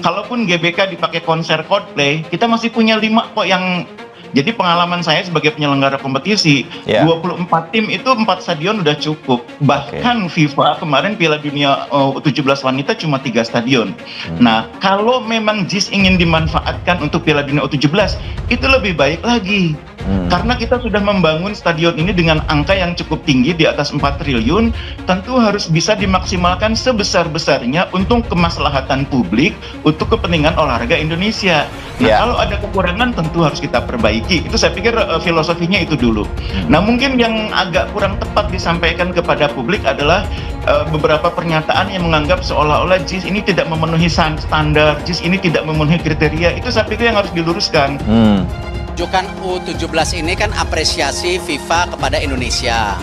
kalaupun GBK dipakai konser Coldplay, kita masih punya 5 kok yang. Jadi pengalaman saya sebagai penyelenggara kompetisi, 24 tim itu 4 stadion udah cukup. Bahkan FIFA kemarin Piala Dunia U17 wanita cuma 3 stadion. Nah, kalau memang JIS ingin dimanfaatkan untuk Piala Dunia U17, itu lebih baik lagi. Karena kita sudah membangun stadion ini dengan angka yang cukup tinggi di atas 4 triliun, tentu harus bisa dimaksimalkan sebesar-besarnya untuk kemaslahatan publik, untuk kepentingan olahraga Indonesia. Nah, kalau ada kekurangan tentu harus kita perbaiki. Itu saya pikir filosofinya itu dulu. Nah, mungkin yang agak kurang tepat disampaikan kepada publik adalah beberapa pernyataan yang menganggap seolah-olah JIS ini tidak memenuhi standar, JIS ini tidak memenuhi kriteria. Itu saya pikir yang harus diluruskan. Rujukan U17 ini kan apresiasi FIFA kepada Indonesia.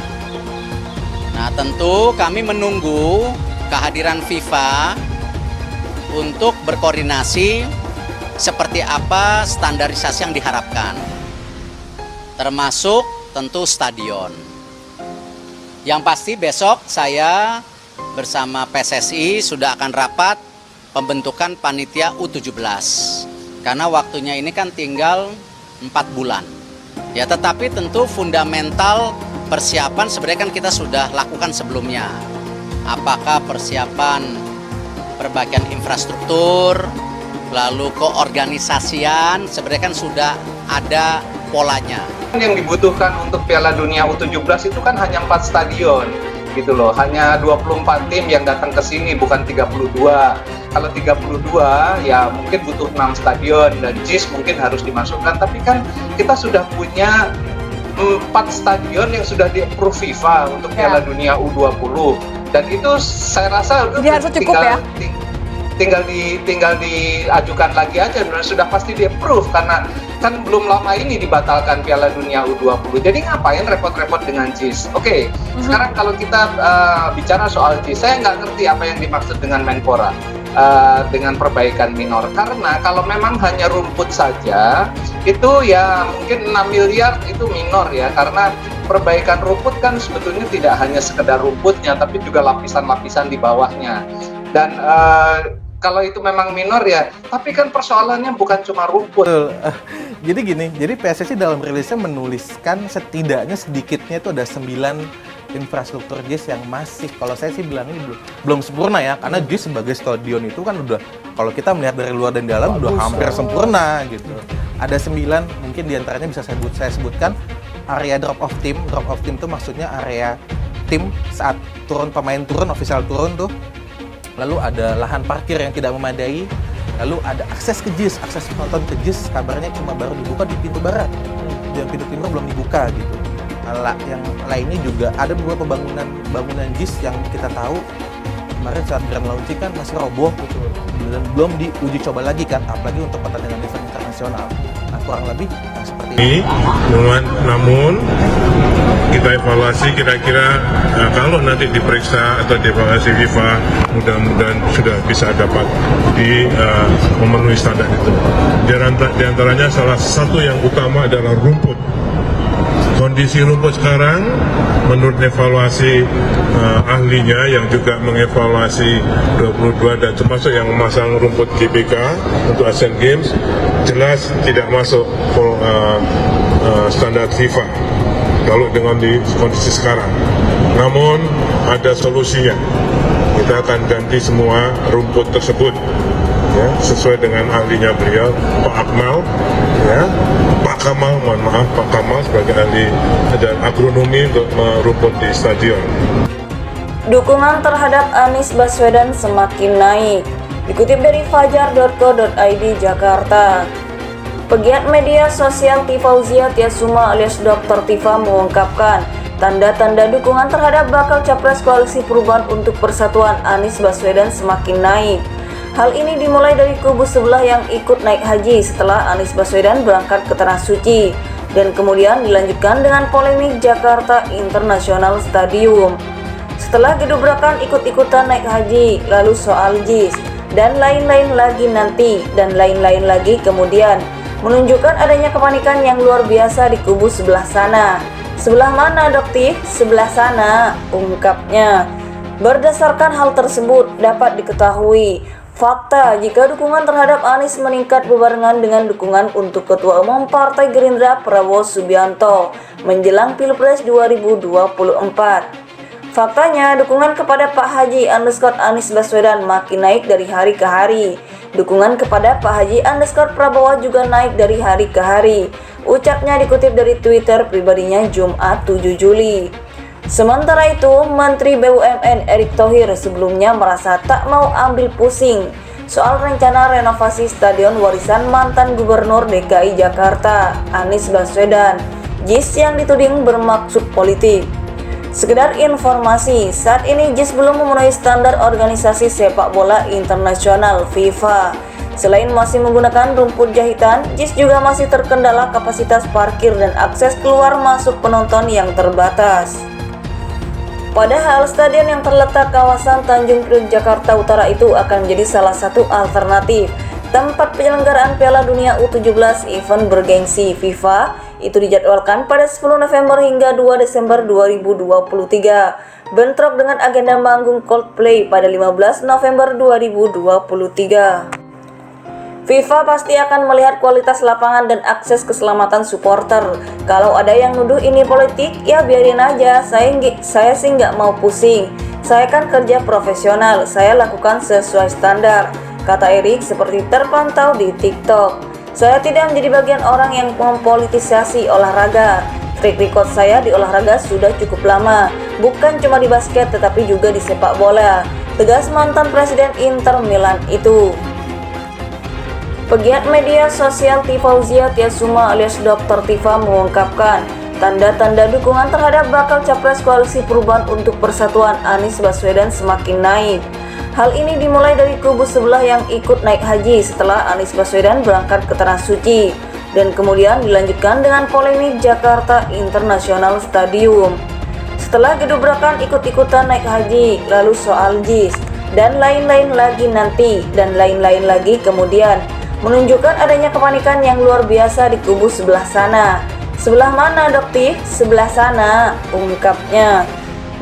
Nah, tentu kami menunggu kehadiran FIFA untuk berkoordinasi seperti apa standarisasi yang diharapkan. Termasuk tentu stadion. Yang pasti besok saya bersama PSSI sudah akan rapat pembentukan panitia U17. Karena waktunya ini kan tinggal 4 bulan. Ya, tetapi tentu fundamental persiapan sebenarnya kan kita sudah lakukan sebelumnya. Apakah persiapan perbaikan infrastruktur, lalu keorganisasian, sebenarnya kan sudah ada polanya. Yang dibutuhkan untuk Piala Dunia U17 itu kan hanya 4 stadion gitu loh. Hanya 24 tim yang datang ke sini, bukan 32. Kalau 32 ya mungkin butuh 6 stadion dan JIS mungkin harus dimasukkan, tapi kan kita sudah punya 4 stadion yang sudah di-approve FIFA untuk Piala Dunia U20, dan itu saya rasa tinggal diajukan lagi aja, dan sudah pasti di-approve karena kan belum lama ini dibatalkan Piala Dunia U20. Jadi ngapain repot-repot dengan JIS? Oke, sekarang kalau kita bicara soal JIS, saya nggak ngerti apa yang dimaksud dengan Menpora. Dengan perbaikan minor, karena kalau memang hanya rumput saja itu ya mungkin 6 miliar itu minor ya, karena perbaikan rumput kan sebetulnya tidak hanya sekedar rumputnya tapi juga lapisan-lapisan di bawahnya, dan kalau itu memang minor ya, tapi kan persoalannya bukan cuma rumput. Jadi gini, jadi PSSI dalam rilisnya menuliskan setidaknya sedikitnya itu ada 9 infrastruktur JIS yang masih, kalau saya sih bilangnya belum sempurna ya, karena JIS sebagai stadion itu kan udah, kalau kita melihat dari luar dan dalam udah hampir sempurna gitu. Ada 9, mungkin diantaranya bisa saya sebutkan area drop off team itu maksudnya area tim saat pemain turun, official turun tuh. Lalu ada lahan parkir yang tidak memadai, lalu ada akses ke JIS, akses penonton ke JIS kabarnya cuma baru dibuka di pintu barat, dan pintu timur belum dibuka gitu. Yang lainnya juga ada beberapa bangunan JIS yang kita tahu kemarin saat grand launching kan masih roboh gitu, dan belum diuji coba lagi kan, apalagi untuk pertandingan event internasional. Nah, kurang lebih seperti ini. Namun kita evaluasi kira-kira kalau nanti diperiksa atau dievaluasi FIFA, mudah-mudahan sudah bisa dapat memenuhi standar itu. Di antaranya salah satu yang utama adalah rumput. Kondisi rumput sekarang menurut evaluasi ahlinya yang juga mengevaluasi 22 dan termasuk yang memasang rumput GBK untuk Asian Games, jelas tidak masuk standar FIFA kalau dengan di kondisi sekarang. Namun ada solusinya, kita akan ganti semua rumput tersebut ya, sesuai dengan ahlinya beliau, Pak Akmal ya. Pak Kamal sebagai ahli dan agronomi untuk merumput di stadion. Dukungan terhadap Anies Baswedan semakin naik. Dikutip dari fajar.co.id Jakarta. Pegiat media sosial Tifauzia Tiasuma alias Dr. Tifa mengungkapkan tanda-tanda dukungan terhadap bakal capres koalisi perubahan untuk persatuan Anies Baswedan semakin naik. Hal ini dimulai dari kubu sebelah yang ikut naik haji setelah Anies Baswedan berangkat ke Tanah Suci, dan kemudian dilanjutkan dengan polemik Jakarta International Stadium. Setelah gedobrakan ikut-ikutan naik haji, lalu soal JIS, dan lain-lain lagi nanti, dan lain-lain lagi kemudian, menunjukkan adanya kepanikan yang luar biasa di kubu sebelah sana. Sebelah mana, Doktif? Sebelah sana, ungkapnya. Berdasarkan hal tersebut, dapat diketahui Fakta, jika dukungan terhadap Anies meningkat berbarengan dengan dukungan untuk Ketua Umum Partai Gerindra Prabowo Subianto menjelang Pilpres 2024. Faktanya, dukungan kepada Pak Haji Anies Baswedan makin naik dari hari ke hari. Dukungan kepada Pak Haji Prabowo juga naik dari hari ke hari. Ucapnya dikutip dari Twitter pribadinya Jumat 7 Juli. Sementara itu, Menteri BUMN Erick Thohir sebelumnya merasa tak mau ambil pusing soal rencana renovasi Stadion Warisan mantan Gubernur DKI Jakarta, Anies Baswedan, JIS yang dituding bermaksud politik. Sekedar informasi, saat ini JIS belum memenuhi standar organisasi sepak bola internasional FIFA. Selain masih menggunakan rumput jahitan, JIS juga masih terkendala kapasitas parkir dan akses keluar masuk penonton yang terbatas. Padahal stadion yang terletak kawasan Tanjung Priok Jakarta Utara itu akan menjadi salah satu alternatif tempat penyelenggaraan Piala Dunia U17 event bergengsi FIFA. Itu dijadwalkan pada 10 November hingga 2 Desember 2023, bentrok dengan agenda manggung Coldplay pada 15 November 2023. FIFA pasti akan melihat kualitas lapangan dan akses keselamatan supporter. Kalau ada yang nuduh ini politik, ya biarin aja. Saya sih nggak mau pusing. Saya kan kerja profesional, saya lakukan sesuai standar, kata Erick seperti terpantau di TikTok. Saya tidak menjadi bagian orang yang mempolitisasi olahraga. Track record saya di olahraga sudah cukup lama, bukan cuma di basket tetapi juga di sepak bola, tegas mantan Presiden Inter Milan itu. Pegiat media sosial Tifauzia Tiasuma alias Dr. Tifa mengungkapkan tanda-tanda dukungan terhadap bakal capres koalisi perubahan untuk persatuan Anies Baswedan semakin naik. Hal ini dimulai dari kubu sebelah yang ikut naik haji setelah Anies Baswedan berangkat ke Tanah Suci, dan kemudian dilanjutkan dengan polemik Jakarta International Stadium. Setelah gedobrakan ikut-ikutan naik haji, lalu soal JIS, dan lain-lain lagi nanti, dan lain-lain lagi kemudian, menunjukkan adanya kepanikan yang luar biasa di kubu sebelah sana. Sebelah mana, Doktif? Sebelah sana, ungkapnya.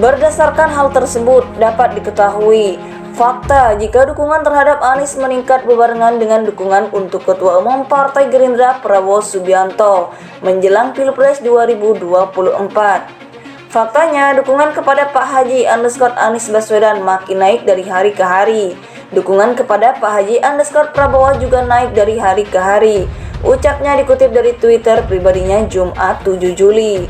Berdasarkan hal tersebut, dapat diketahui fakta jika dukungan terhadap Anies meningkat berbarengan dengan dukungan untuk Ketua Umum Partai Gerindra Prabowo Subianto menjelang Pilpres 2024. Faktanya, dukungan kepada Pak Haji Anies Baswedan makin naik dari hari ke hari. Dukungan kepada Pak Haji Prabowo juga naik dari hari ke hari. Ucapnya dikutip dari Twitter pribadinya Jumat 7 Juli.